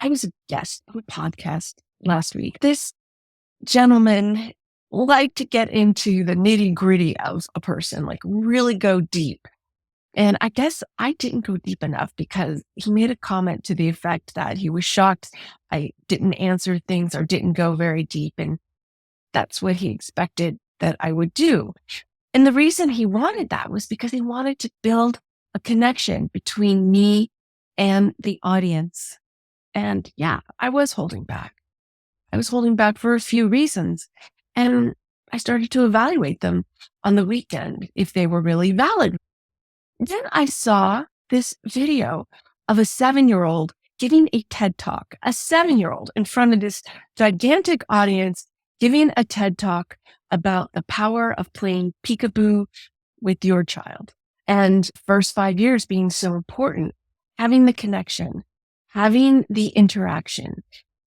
I was a guest on a podcast last week. This gentleman liked to get into the nitty gritty of a person, like really go deep. And I guess I didn't go deep enough because he made a comment to the effect that he was shocked I didn't answer things or didn't go very deep. And that's what he expected that I would do. And the reason he wanted that was because he wanted to build a connection between me and the audience. And yeah, I was holding back. I was holding back for a few reasons. And I started to evaluate them on the weekend if they were really valid. Then I saw this video of a 7-year-old giving a TED talk, a 7-year-old in front of this gigantic audience, giving a TED talk about the power of playing peekaboo with your child. And first 5 years being so important, having the connection, having the interaction,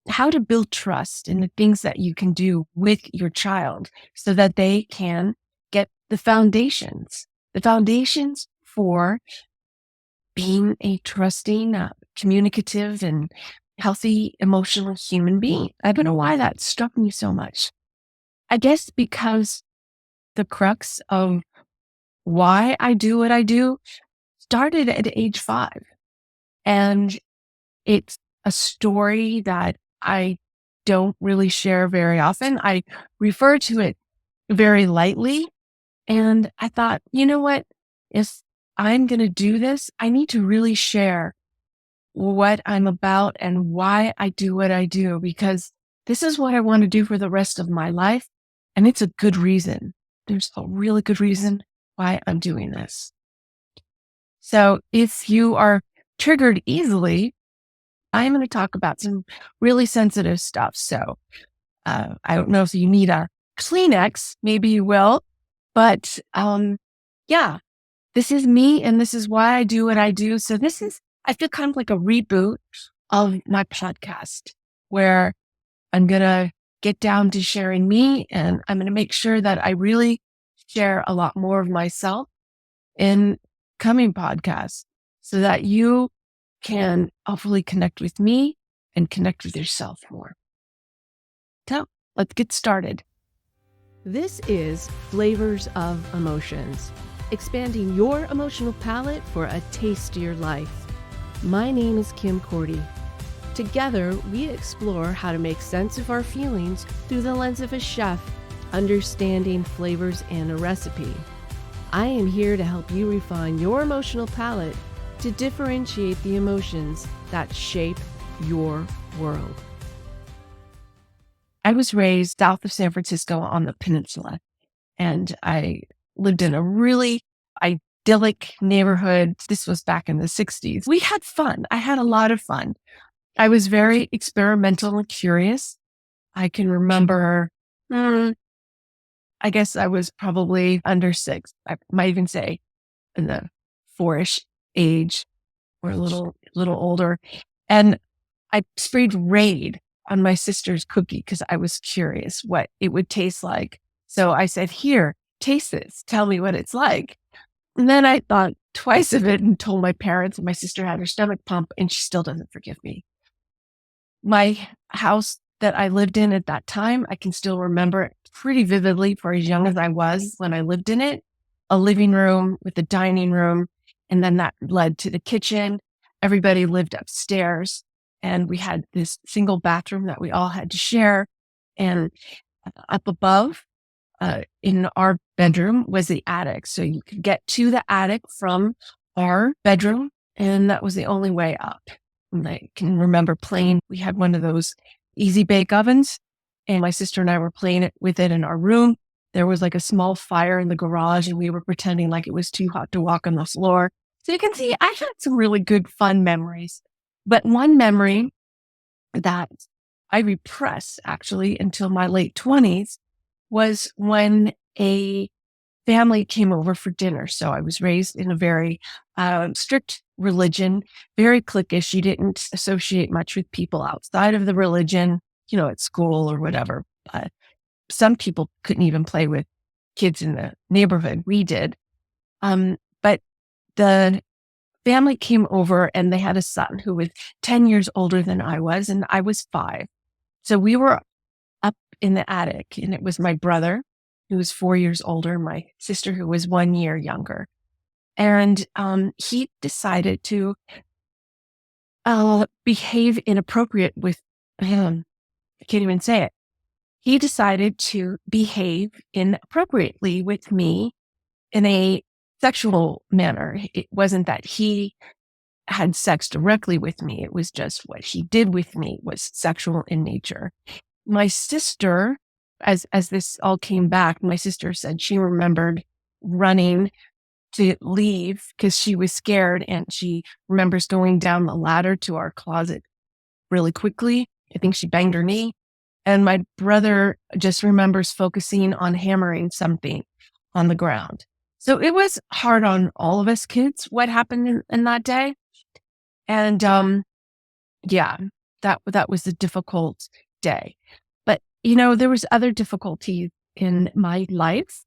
how to build trust in the things that you can do with your child so that they can get the foundations for being a trusting, communicative, and healthy, emotional human being. I don't know why that struck me so much. I guess because the crux of why I do what I do started at age 5. And it's a story that I don't really share very often. I refer to it very lightly. And I thought, you know what? If I'm going to do this, I need to really share what I'm about and why I do what I do, because this is what I want to do for the rest of my life. And it's a good reason. There's a really good reason why I'm doing this. So if you are triggered easily, I'm going to talk about some really sensitive stuff. So I don't know if you need a Kleenex, maybe you will, but yeah, this is me and this is why I do what I do. So I feel kind of like a reboot of my podcast where I'm going to get down to sharing me, and I'm going to make sure that I really share a lot more of myself in coming podcasts so that you can hopefully connect with me and connect with yourself more. So let's get started. This is Flavors of Emotions, expanding your emotional palette for a tastier life. My name is Kim Cordy. Together, we explore how to make sense of our feelings through the lens of a chef, understanding flavors and a recipe. I am here to help you refine your emotional palette to differentiate the emotions that shape your world. I was raised south of San Francisco on the peninsula, and I lived in a really idyllic neighborhood. This was back in the 60s. We had fun. I had a lot of fun. I was very experimental and curious. I can remember, I guess I was probably under 6. I might even say in the 4-ish age or a little older. And I sprayed Raid on my sister's cookie because I was curious what it would taste like. So I said, here, taste this. Tell me what it's like. And then I thought twice of it and told my parents, and my sister had her stomach pump and she still doesn't forgive me. My house that I lived in at that time, I can still remember it pretty vividly for as young as I was when I lived in it. A living room with a dining room, and then that led to the kitchen. Everybody lived upstairs, and we had this single bathroom that we all had to share. And up above, in our bedroom was the attic. So you could get to the attic from our bedroom, and that was the only way up. And I can remember we had one of those easy bake ovens, and my sister and I were playing with it in our room. There was like a small fire in the garage, and we were pretending like it was too hot to walk on the floor. So you can see I had some really good, fun memories. But one memory that I repressed actually until my late 20s was when a family came over for dinner. So I was raised in a very strict religion, very cliquish. You didn't associate much with people outside of the religion, at school or whatever. Some people couldn't even play with kids in the neighborhood. We did. But the family came over and they had a son who was 10 years older than I was, and I was 5. So we were up in the attic, and it was my brother, who was 4 years older, my sister, who was 1 year younger. And he decided to behave inappropriate with him. I can't even say it. He decided to behave inappropriately with me in a sexual manner. It wasn't that he had sex directly with me. It was just what he did with me was sexual in nature. My sister, as this all came back, my sister said she remembered running to leave because she was scared, and she remembers going down the ladder to our closet really quickly. I think she banged her knee. And my brother just remembers focusing on hammering something on the ground. So it was hard on all of us kids what happened in that day. And yeah, that was a difficult day. But there was other difficulties in my life.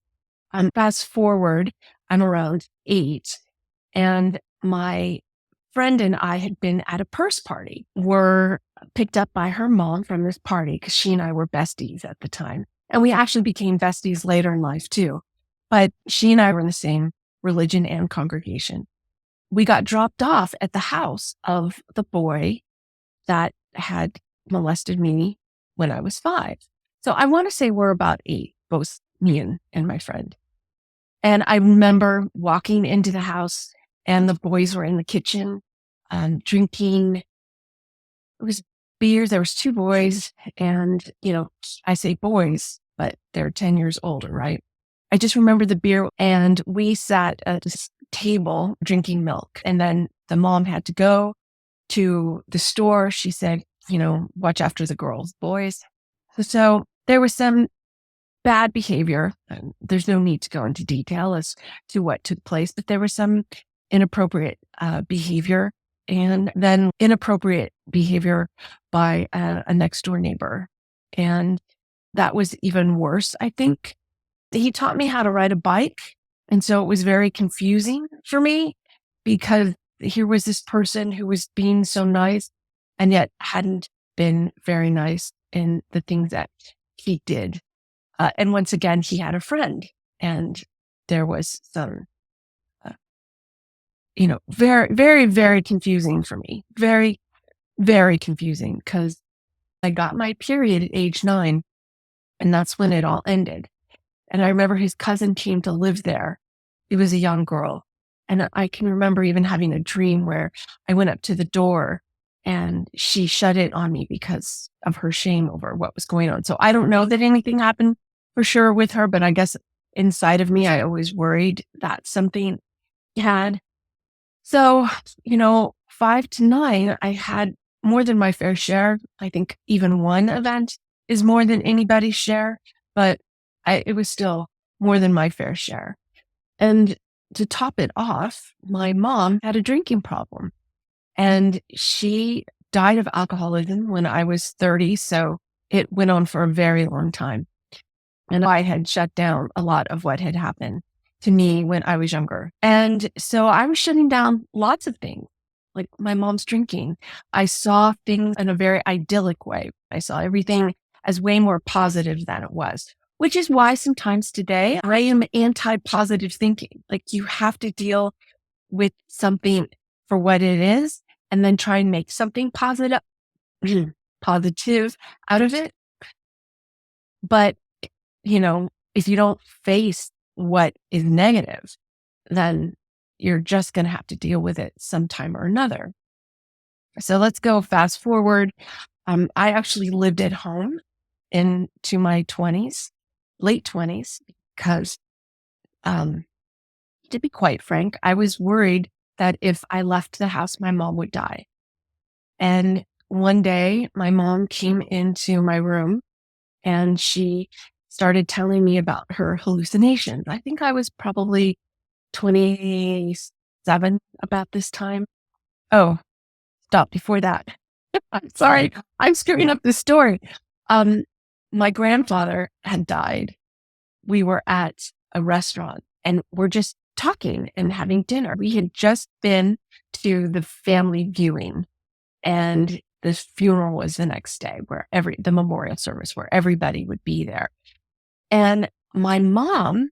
Fast forward, I'm around 8, and my friend and I had been at a purse party. Were picked up by her mom from this party because she and I were besties at the time. And we actually became besties later in life too. But she and I were in the same religion and congregation. We got dropped off at the house of the boy that had molested me when I was 5. So I want to say we're about 8, both me and my friend. And I remember walking into the house, and the boys were in the kitchen drinking. It was beers. There was 2 boys, and I say boys, but they're 10 years older, right? I just remember the beer, and we sat at this table drinking milk. And then the mom had to go to the store. She said, watch after the girls, boys. So there was some bad behavior. There's no need to go into detail as to what took place, but there was some inappropriate behavior, and then inappropriate behavior by a next door neighbor. And that was even worse, I think. He taught me how to ride a bike. And so it was very confusing for me because here was this person who was being so nice and yet hadn't been very nice in the things that he did. And once again, he had a friend, and there was some, very, very, very confusing for me. Very, very confusing because I got my period at age 9, and that's when it all ended. And I remember his cousin came to live there. It was a young girl. And I can remember even having a dream where I went up to the door and she shut it on me because of her shame over what was going on. So I don't know that anything happened for sure with her, but I guess inside of me, I always worried that something had. So, 5 to 9, I had more than my fair share. I think even one event is more than anybody's share, but it was still more than my fair share. And to top it off, my mom had a drinking problem, and she died of alcoholism when I was 30. So it went on for a very long time. And I had shut down a lot of what had happened to me when I was younger. And so I was shutting down lots of things, like my mom's drinking. I saw things in a very idyllic way. I saw everything as way more positive than it was, which is why sometimes today I am anti-positive thinking. Like, you have to deal with something for what it is and then try and make something positive, positive out of it. But, if you don't face what is negative, then you're just going to have to deal with it sometime or another. So let's go fast forward. I actually lived at home into my 20s, late 20s, because to be quite frank, I was worried that if I left the house, my mom would die. And one day my mom came into my room and she started telling me about her hallucinations. I think I was probably 27 about this time. Oh, stop before that. I'm sorry. I'm screwing up the story. My grandfather had died. We were at a restaurant and we're just talking and having dinner. We had just been to the family viewing, and this funeral was the next day where the memorial service where everybody would be there. And my mom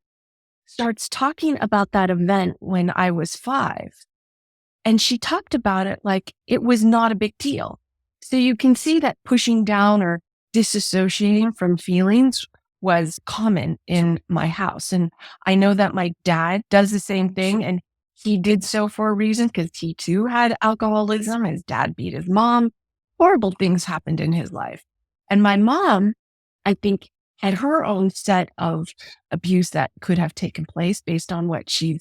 starts talking about that event when I was 5. And she talked about it like it was not a big deal. So you can see that pushing down or disassociating from feelings was common in my house. And I know that my dad does the same thing. And he did so for a reason because he too had alcoholism. His dad beat his mom. Horrible things happened in his life. And my mom, I think, had her own set of abuse that could have taken place based on what she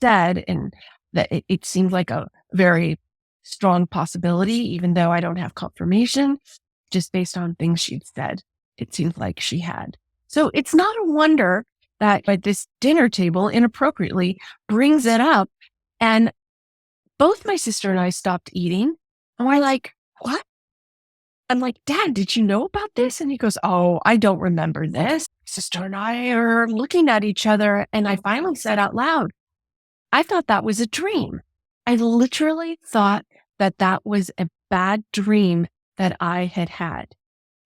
said. And that it seemed like a very strong possibility, even though I don't have confirmation, just based on things she'd said. It seems like she had. So it's not a wonder that at this dinner table inappropriately brings it up. And both my sister and I stopped eating. And we're like, what? I'm like, Dad, did you know about this? And he goes, oh, I don't remember this. Sister and I are looking at each other. And I finally said out loud, I thought that was a dream. I literally thought that that was a bad dream that I had had.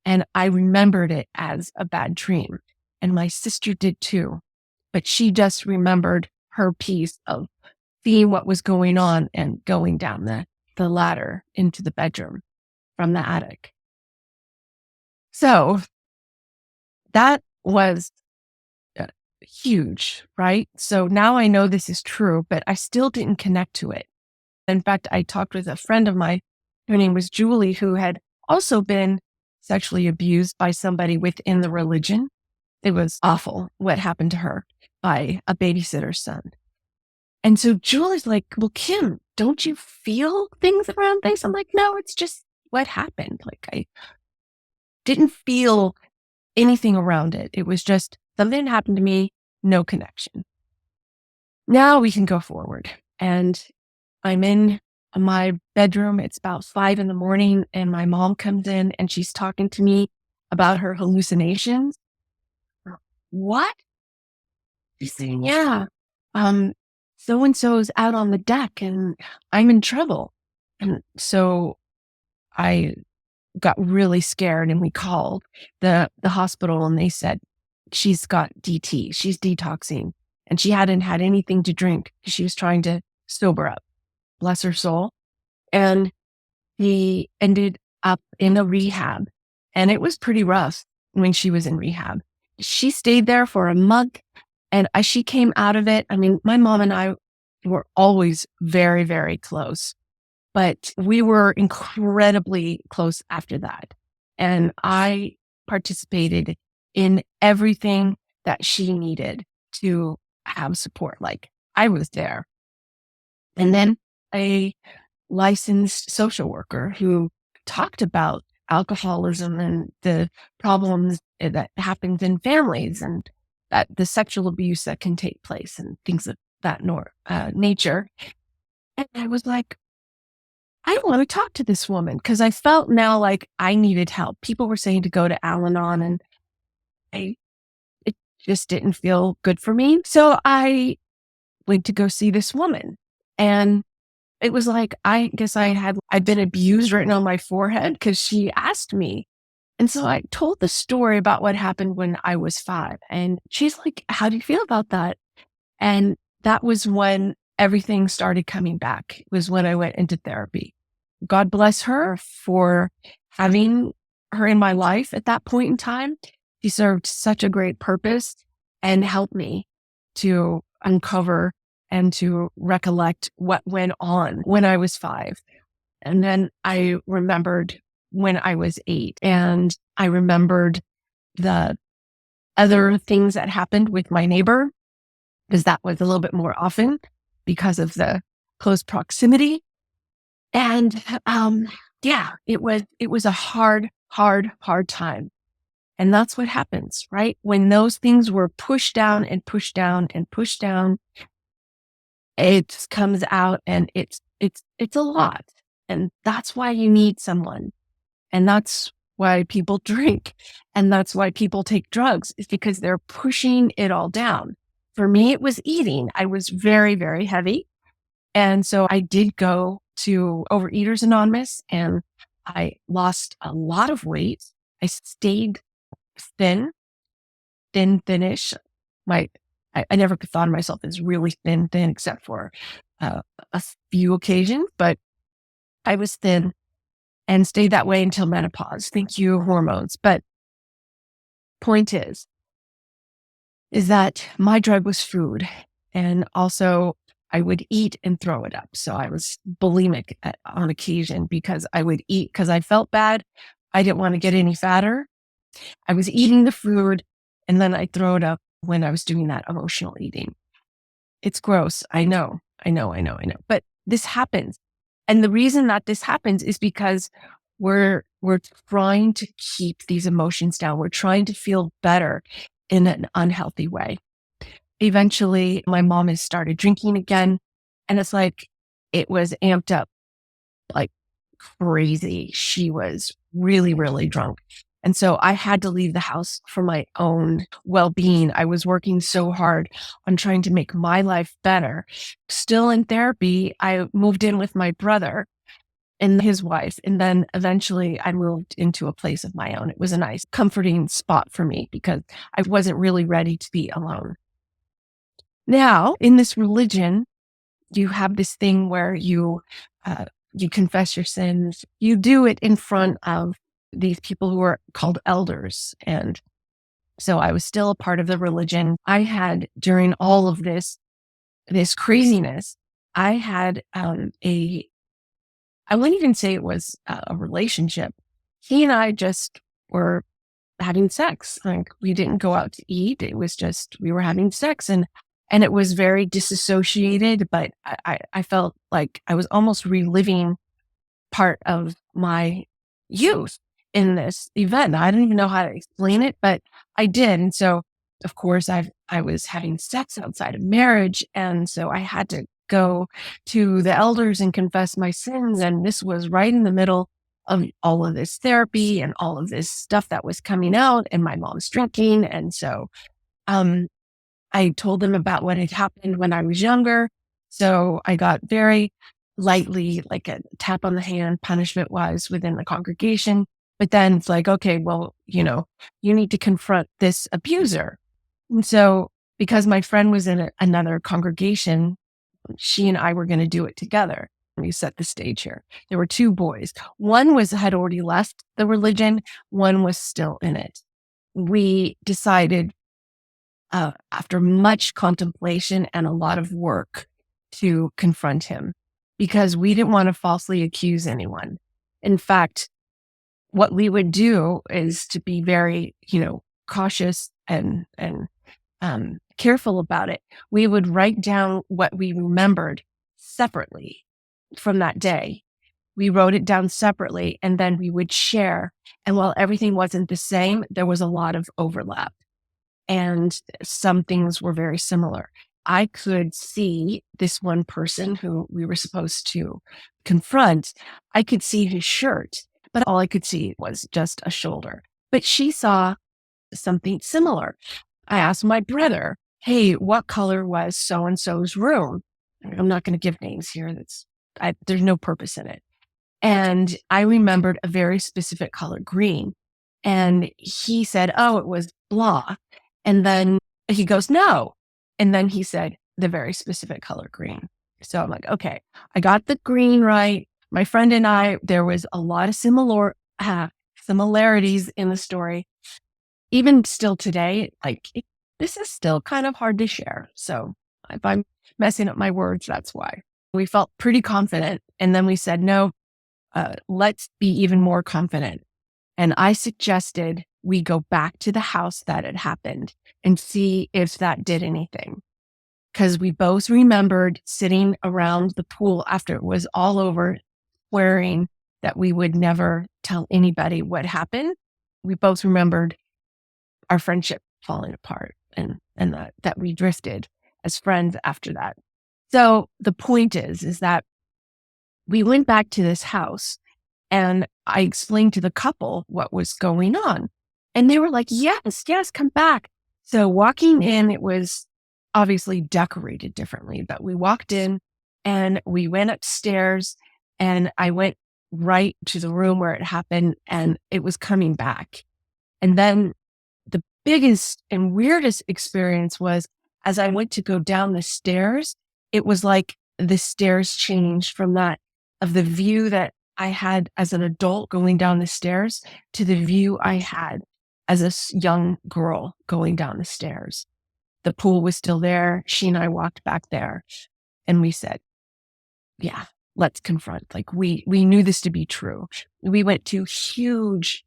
And I remembered it as a bad dream. And my sister did too. But she just remembered her piece of seeing what was going on and going down the ladder into the bedroom from the attic. So that was huge, right? So now I know this is true, but I still didn't connect to it. In fact, I talked with a friend of mine, her name was Julie, who had also been sexually abused by somebody within the religion. It was awful what happened to her by a babysitter's son. And so Julie's like, well, Kim, don't you feel things around this? I'm like, no, it's just what happened. Like I didn't feel anything around it. It was just something happened to me, no connection. Now we can go forward. And I'm in my bedroom. It's about 5 a.m. and my mom comes in and she's talking to me about her hallucinations. What? She's saying, yeah, so-and-so's out on the deck and I'm in trouble. And so I got really scared and we called the hospital and they said, she's got DT, she's detoxing. And she hadn't had anything to drink because she was trying to sober up. Bless her soul. And he ended up in a rehab. And it was pretty rough when she was in rehab. She stayed there for a month. And as she came out of it, I mean, my mom and I were always very, very close. But we were incredibly close after that. And I participated in everything that she needed to have support. Like I was there. And then a licensed social worker who talked about alcoholism and the problems that happens in families and that the sexual abuse that can take place and things of that nature. And I was like, I want to talk to this woman because I felt now like I needed help. People were saying to go to Al-Anon and it just didn't feel good for me. So I went to go see this woman and it was like, I guess I'd been abused written on my forehead because she asked me. And so I told the story about what happened when I was 5. And she's like, how do you feel about that? And that was when everything started coming back. It was when I went into therapy. God bless her for having her in my life at that point in time. She served such a great purpose and helped me to uncover and to recollect what went on when I was 5. And then I remembered when I was 8 and I remembered the other things that happened with my neighbor because that was a little bit more often because of the close proximity. And, yeah, it was a hard time. And that's what happens, right? When those things were pushed down and pushed down and pushed down, it comes out and it's a lot. And that's why you need someone. And that's why people drink. And that's why people take drugs is because they're pushing it all down. For me, it was eating. I was very, very heavy. And so I did go to Overeaters Anonymous and I lost a lot of weight. I stayed thin, thinnish. My, I never thought of myself as really thin, except for uh, a few occasions, but I was thin and stayed that way until menopause. Thank you, hormones. But point is that my drug was food. And also I would eat and throw it up. So I was bulimic on occasion because I would eat because I felt bad. I didn't want to get any fatter. I was eating the food and then I'd throw it up when I was doing that emotional eating. It's gross. I know. But this happens. And the reason that this happens is because we're trying to keep these emotions down. We're trying to feel better in an unhealthy way. Eventually, my mom has started drinking again, and it's like it was amped up like crazy. She was really, really drunk. And so I had to leave the house for my own well-being. I was working so hard on trying to make my life better. Still in therapy, I moved in with my brother and his wife. And then eventually I moved into a place of my own. It was a nice, comforting spot for me because I wasn't really ready to be alone. Now, in this religion, you have this thing where you confess your sins. You do it in front of these people who are called elders. And so I was still a part of the religion. I had, during all of this craziness, I had I wouldn't even say it was a relationship. He and I just were having sex. Like we didn't go out to eat. It was just, we were having sex and it was very disassociated, but I felt like I was almost reliving part of my youth in this event. I don't even know how to explain it, but I did. And so, of course, I was having sex outside of marriage. And so I had to go to the elders and confess my sins. And this was right in the middle of all of this therapy and all of this stuff that was coming out and my mom's drinking. And so, um, I told them about what had happened when I was younger. So I got very lightly, like a tap on the hand, punishment wise within the congregation. But then it's like, okay, well, you need to confront this abuser. And so because my friend was in another congregation, she and I were going to do it together. Let me set the stage here. There were two boys. One had already left the religion. One was still in it. We decided after much contemplation and a lot of work to confront him because we didn't want to falsely accuse anyone. In fact, what we would do is to be very, cautious and careful about it. We would write down what we remembered separately from that day. We wrote it down separately and then we would share. And while everything wasn't the same, there was a lot of overlap. And some things were very similar. I could see this one person who we were supposed to confront. I could see his shirt, but all I could see was just a shoulder. But she saw something similar. I asked my brother, hey, what color was so-and-so's room? I'm not going to give names here. There's no purpose in it. And I remembered a very specific color, green. And he said, oh, it was blah. And then he goes, no. And then he said the very specific color, green. So I'm like, okay, I got the green right. My friend and I, there was a lot of similarities in the story. Even still today, this is still kind of hard to share. So if I'm messing up my words, that's why. We felt pretty confident. And then we said, no, let's be even more confident. And I suggested we go back to the house that had happened and see if that did anything. Because we both remembered sitting around the pool after it was all over, swearing that we would never tell anybody what happened. We both remembered our friendship falling apart and that we drifted as friends after that. So the point is that we went back to this house and I explained to the couple what was going on. And they were like, yes, come back. So walking in, it was obviously decorated differently, but we walked in And we went upstairs and I went right to the room where it happened and it was coming back. And then the biggest and weirdest experience was as I went to go down the stairs, it was like the stairs changed from that of the view that I had as an adult going down the stairs to the view I had as a young girl going down the stairs. The pool was still there. She and I walked back there and we said, yeah, let's confront. Like we knew this to be true. We went to huge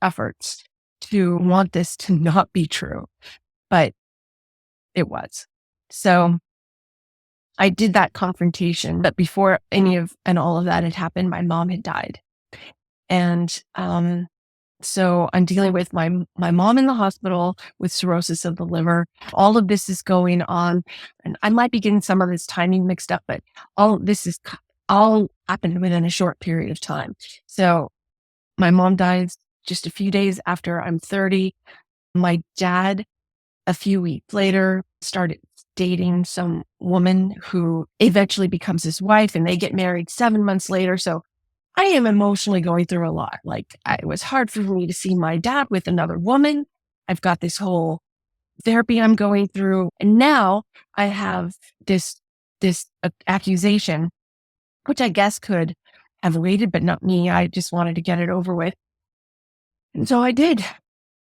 efforts to want this to not be true, but it was. So I did that confrontation, but before any of and all of that had happened, my mom had died. And so I'm dealing with my mom in the hospital with cirrhosis of the liver. All of this is going on, and I might be getting some of this timing mixed up, but all this is all happened within a short period of time. So my mom dies just a few days after I'm 30. My dad, a few weeks later, started dating some woman who eventually becomes his wife, and they get married 7 months later. So I am emotionally going through a lot. Like it was hard for me to see my dad with another woman. I've got this whole therapy I'm going through. And now I have this accusation, which I guess could have waited, but not me. I just wanted to get it over with. And so I did.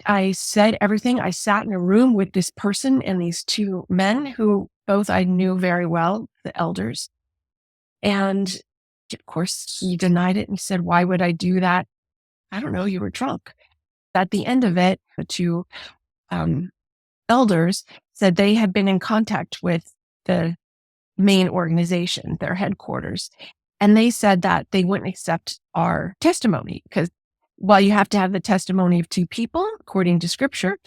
I said everything. I sat in a room with this person and these two men who both I knew very well, the elders. And of course, he denied it and he said, why would I do that? I don't know. You were drunk. At the end of it, the two elders said they had been in contact with the main organization, their headquarters. And they said that they wouldn't accept our testimony because while you have to have the testimony of two people, according to scripture,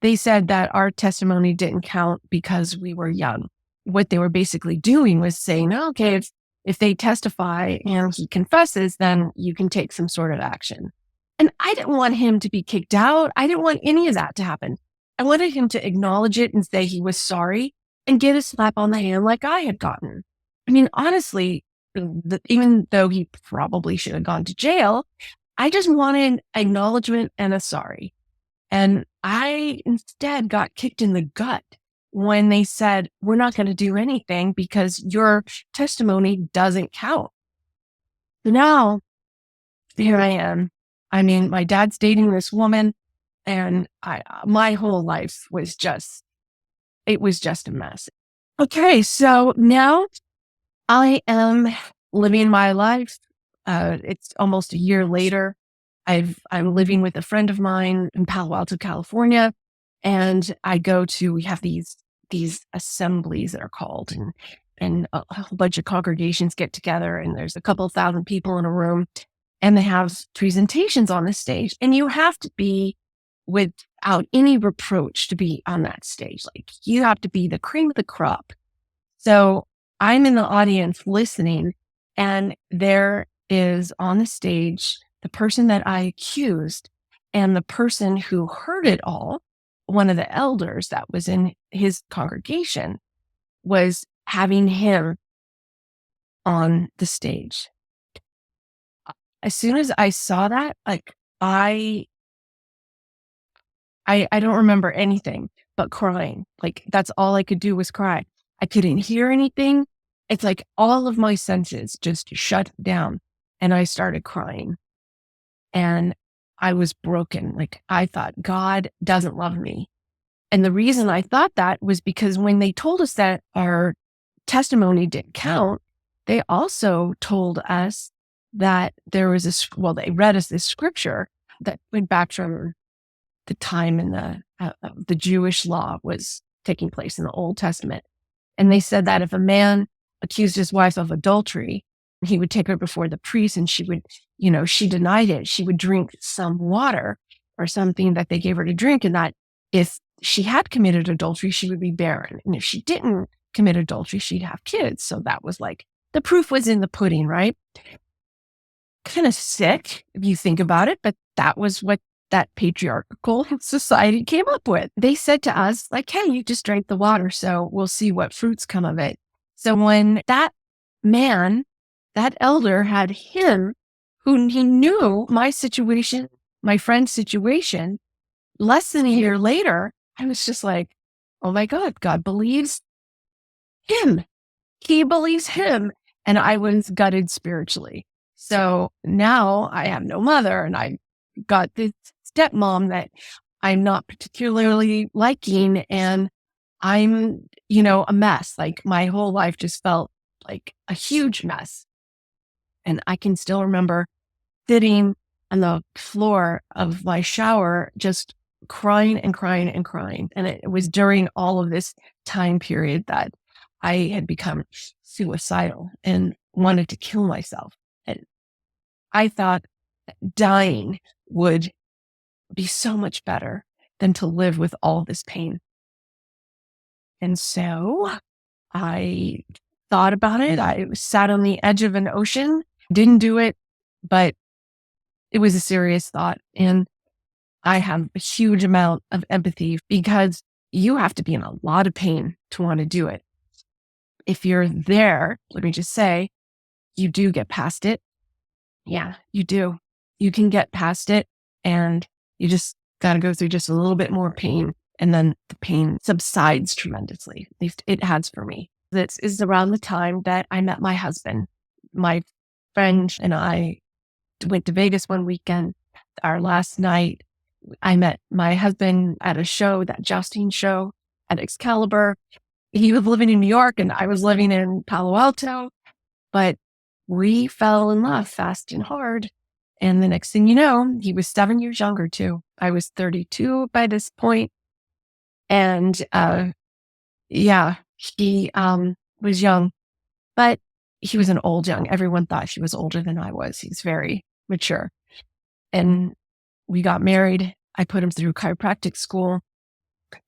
they said that our testimony didn't count because we were young. What they were basically doing was saying, okay, if they testify and he confesses, then you can take some sort of action. And I didn't want him to be kicked out. I didn't want any of that to happen. I wanted him to acknowledge it and say he was sorry and get a slap on the hand like I had gotten. I mean, honestly, even though he probably should have gone to jail, I just wanted acknowledgement and a sorry. And I instead got kicked in the gut when they said, we're not going to do anything because your testimony doesn't count. So now here I am. I mean, my dad's dating this woman and my whole life was it was just a mess. Okay. So now I am living my life. It's almost a year later. I'm living with a friend of mine in Palo Alto, California, and we have these assemblies that are called, and a whole bunch of congregations get together, and there's a couple of thousand people in a room, and they have presentations on the stage, and you have to be without any reproach to be on that stage. Like you have to be the cream of the crop. So I'm in the audience listening, and there is on the stage the person that I accused and the person who heard it all, one of the elders that was in his congregation, was having him on the stage. As soon as I saw that, like I don't remember anything but crying. Like that's all I could do was cry. I couldn't hear anything. It's like all of my senses just shut down and I started crying. And I was broken. Like I thought God doesn't love me. And the reason I thought that was because when they told us that our testimony didn't count, they also told us that there was they read us this scripture that went back from the time in the Jewish law was taking place in the Old Testament. And they said that if a man accused his wife of adultery, he would take her before the priest and she would, she denied it. She would drink some water or something that they gave her to drink. And that if she had committed adultery, she would be barren. And if she didn't commit adultery, she'd have kids. So that was like, the proof was in the pudding, right? Kind of sick if you think about it, but that was what that patriarchal society came up with. They said to us like, hey, you just drank the water, so we'll see what fruits come of it. So when that man, that elder had him, who he knew my situation, my friend's situation, less than a year later, I was just like, oh my God, God believes him. He believes him. And I was gutted spiritually. So now I have no mother and I got this stepmom that I'm not particularly liking. And I'm, a mess. Like my whole life just felt like a huge mess. And I can still remember sitting on the floor of my shower, just crying and crying and crying. And it was during all of this time period that I had become suicidal and wanted to kill myself. And I thought dying would be so much better than to live with all this pain. And so I thought about it. I sat on the edge of an ocean, didn't do it, but it was a serious thought. And I have a huge amount of empathy because you have to be in a lot of pain to want to do it. If you're there, let me just say, you do get past it. Yeah, you do. You can get past it and you just got to go through just a little bit more pain. And then the pain subsides tremendously. At least it has for me. This is around the time that I met my husband. My friend and I went to Vegas one weekend. Our last night, I met my husband at a show, that jousting show at Excalibur. He was living in New York and I was living in Palo Alto, but we fell in love fast and hard. And the next thing you know, he was 7 years younger too. I was 32 by this point. And, yeah, he, was young, but he was an old young. Everyone thought he was older than I was. He's very mature. And we got married. I put him through chiropractic school.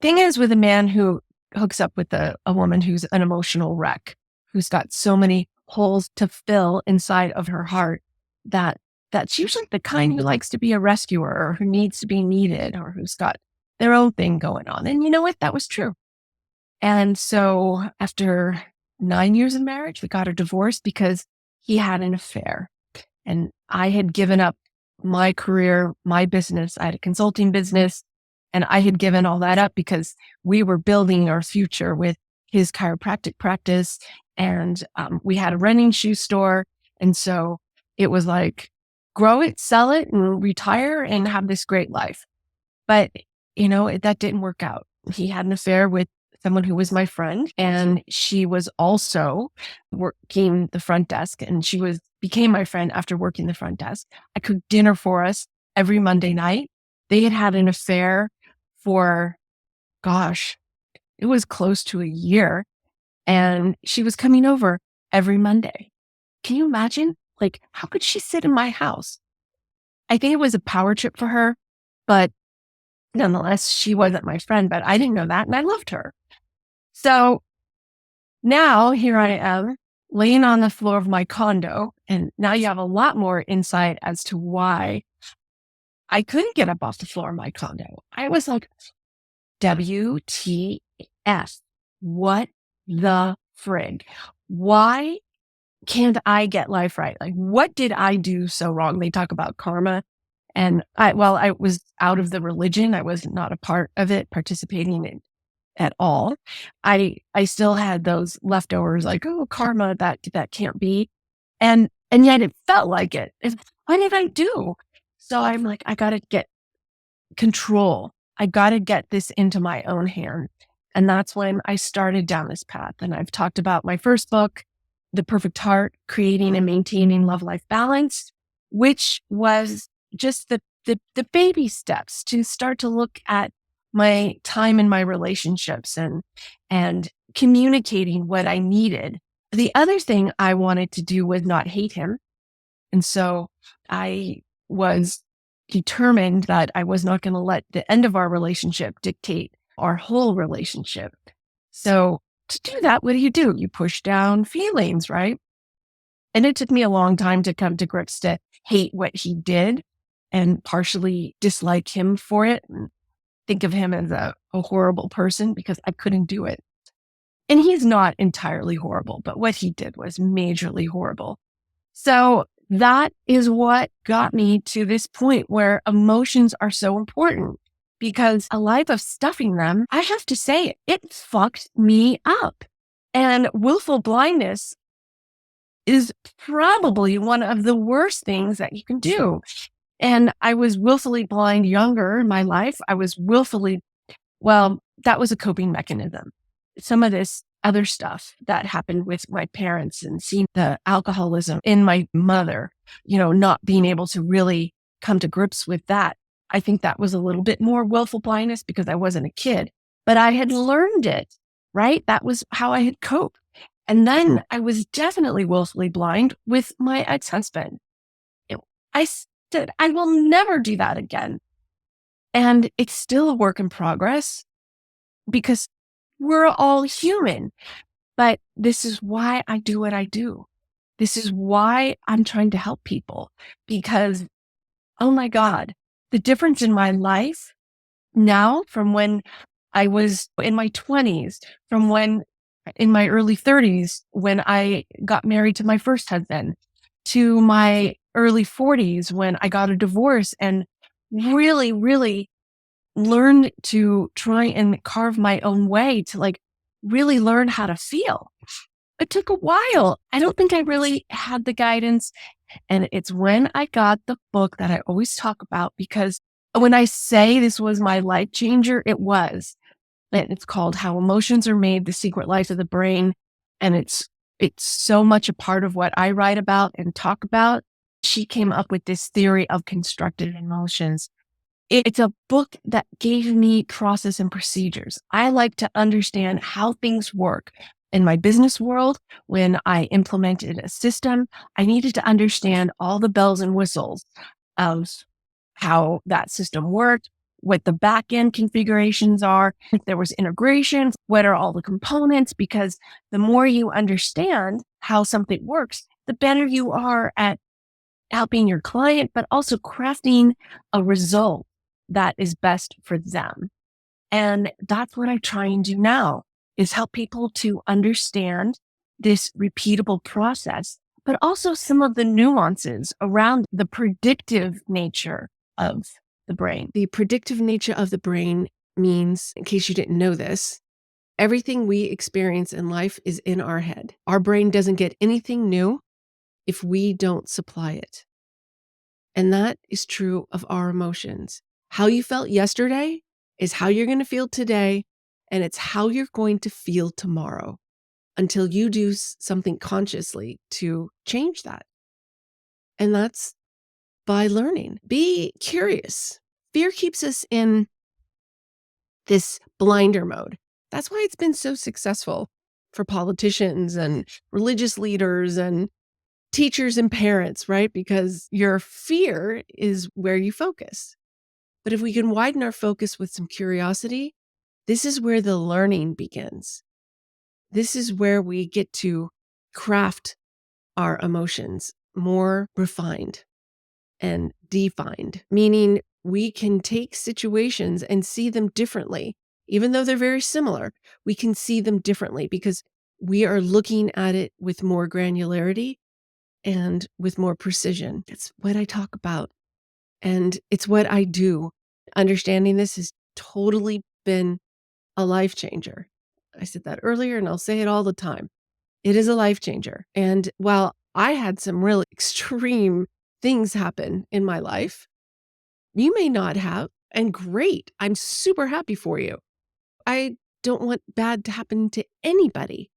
Thing is, with a man who hooks up with a woman who's an emotional wreck, who's got so many holes to fill inside of her heart, that's usually the kind who likes to be a rescuer or who needs to be needed or who's got their own thing going on. And you know what? That was true. And so after 9 years of marriage, we got a divorce because he had an affair. And I had given up my career, my business. I had a consulting business and I had given all that up because we were building our future with his chiropractic practice. And we had a running shoe store. And so it was like, grow it, sell it, and retire and have this great life. But, that didn't work out. He had an affair with someone who was my friend, and she was also working the front desk, and became my friend after working the front desk. I cooked dinner for us every Monday night. They had had an affair for, gosh, it was close to a year, and she was coming over every Monday. Can you imagine? Like, how could she sit in my house? I think it was a power trip for her, but nonetheless, she wasn't my friend, but I didn't know that, and I loved her. So now here I am laying on the floor of my condo, and now you have a lot more insight as to why I couldn't get up off the floor of my condo. I was like, WTF? What the frig? Why can't I get life right? Like, what did I do so wrong? They talk about karma. And I was out of the religion. I was not a part of it, participating in at all. I still had those leftovers, like, oh, karma, that can't be. And yet it felt like it. What did I do? So I'm like, I got to get control. I got to get this into my own hand. And that's when I started down this path. And I've talked about my first book, The Perfect Heart, Creating and Maintaining Love-Life Balance, which was just the baby steps to start to look at my time in my relationships and communicating what I needed. The other thing I wanted to do was not hate him. And so I was determined that I was not going to let the end of our relationship dictate our whole relationship. So to do that, what do? You push down feelings, right? And it took me a long time to come to grips to hate what he did and partially dislike him for it and think of him as a horrible person because I couldn't do it. And he's not entirely horrible, but what he did was majorly horrible. So that is what got me to this point where emotions are so important, because a life of stuffing them, I have to say, it fucked me up. And willful blindness is probably one of the worst things that you can do. And I was willfully blind younger in my life. I was willfully, well, that was a coping mechanism. Some of this other stuff that happened with my parents and seeing the alcoholism in my mother, not being able to really come to grips with that. I think that was a little bit more willful blindness because I wasn't a kid, but I had learned it, right? That was how I had coped. And then I was definitely willfully blind with my ex-husband. I said, I will never do that again. And it's still a work in progress because we're all human. But this is why I do what I do. This is why I'm trying to help people, because, oh my God, the difference in my life now from when I was in my 20s, from when in my early 30s, when I got married to my first husband, to my early 40s, when I got a divorce and really, really learned to try and carve my own way to really learn how to feel. It took a while. I don't think I really had the guidance. And it's when I got the book that I always talk about, because when I say this was my life changer, it was. And it's called How Emotions Are Made, The Secret Life of the Brain. And it's so much a part of what I write about and talk about. She came up with this theory of constructed emotions. It's a book that gave me process and procedures. I like to understand how things work. In my business world, when I implemented a system, I needed to understand all the bells and whistles of how that system worked, what the back end configurations are, if there was integration, what are all the components, because the more you understand how something works, the better you are at helping your client, but also crafting a result that is best for them. And that's what I try and do now, is help people to understand this repeatable process, but also some of the nuances around the predictive nature of the brain. The predictive nature of the brain means, in case you didn't know this, everything we experience in life is in our head. Our brain doesn't get anything new if we don't supply it. And that is true of our emotions. How you felt yesterday is how you're going to feel today, and it's how you're going to feel tomorrow until you do something consciously to change that. And that's by learning. Be curious. Fear keeps us in this blinder mode. That's why it's been so successful for politicians and religious leaders and teachers and parents, right? Because your fear is where you focus. But if we can widen our focus with some curiosity, this is where the learning begins. This is where we get to craft our emotions more refined and defined, meaning we can take situations and see them differently. Even though they're very similar, we can see them differently because we are looking at it with more granularity and with more precision. That's what I talk about. And it's what I do. Understanding this has totally been a life changer. I said that earlier and I'll say it all the time. It is a life changer. And while I had some really extreme things happen in my life, you may not have, and great. I'm super happy for you. I don't want bad to happen to anybody,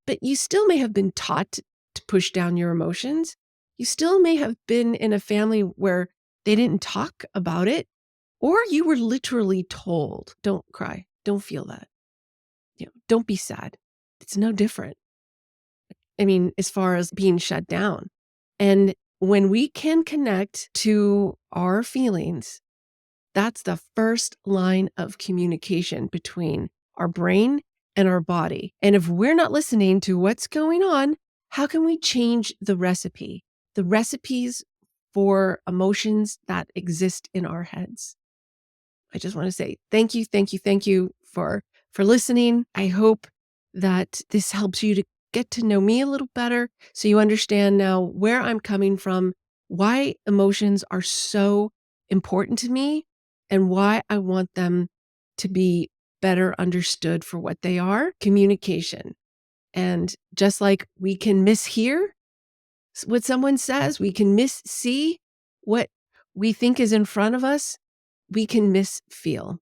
but you still may have been taught to push down your emotions. You still may have been in a family where they didn't talk about it, or you were literally told, don't cry, don't feel that. Don't be sad. It's no different. I mean, as far as being shut down. And when we can connect to our feelings, that's the first line of communication between our brain and our body. And if we're not listening to what's going on, how can we change the recipe? The recipes for emotions that exist in our heads. I just want to say thank you for listening. I hope that this helps you to get to know me a little better so you understand now where I'm coming from, why emotions are so important to me, and why I want them to be better understood for what they are. Communication. And just like we can mishear what someone says, we can see what we think is in front of us, we can misfeel.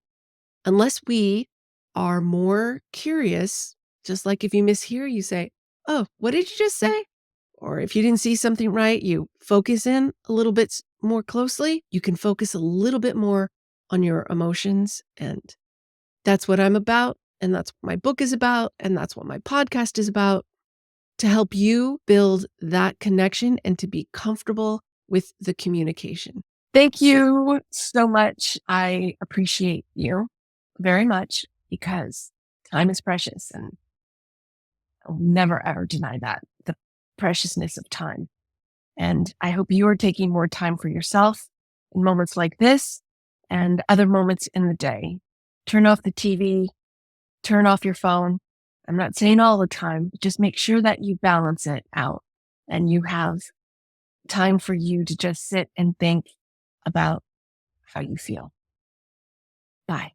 Unless we are more curious, just like if you mishear, you say, "Oh, what did you just say?" Or if you didn't see something right, you focus in a little bit more closely. You can focus a little bit more on your emotions. And that's what I'm about. And that's what my book is about. And that's what my podcast is about, to help you build that connection and to be comfortable with the communication. Thank you so much. I appreciate you very much because time is precious and I'll never ever deny that, the preciousness of time. And I hope you are taking more time for yourself in moments like this and other moments in the day. Turn off the TV, turn off your phone. I'm not saying all the time, but just make sure that you balance it out and you have time for you to just sit and think about how you feel. Bye.